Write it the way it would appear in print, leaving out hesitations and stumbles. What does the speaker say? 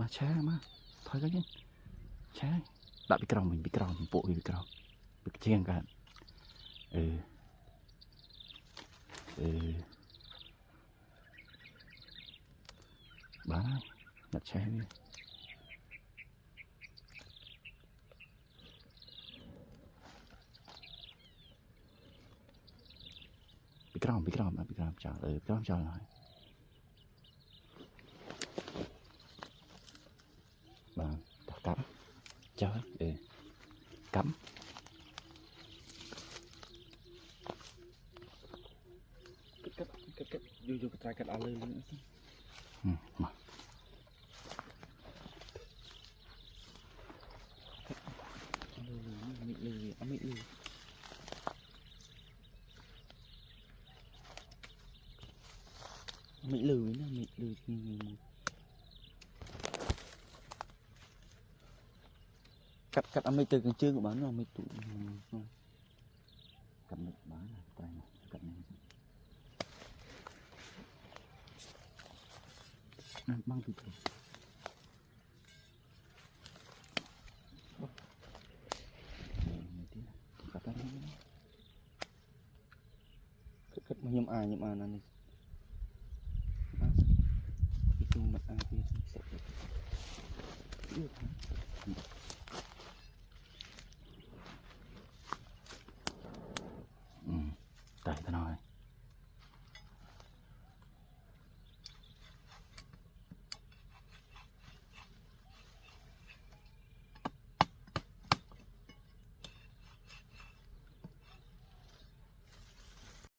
mà cha mà thôi cái gì cha đã bị còng mình bộ bị còng bị chen cả ừ ừ bán đặt cha đi bị còng chào còng chào lại bạn cắm chào cắm cất vô trai cất áo lên nữa mà mịn lười mịn nữa mịn lười cắt âm từ cái chương của bán rồi mịn tụ cắm được bán này tay này cắm này băng từ từ cất mà nhâm ai này itu mặt ai kia sẽ tay ta nói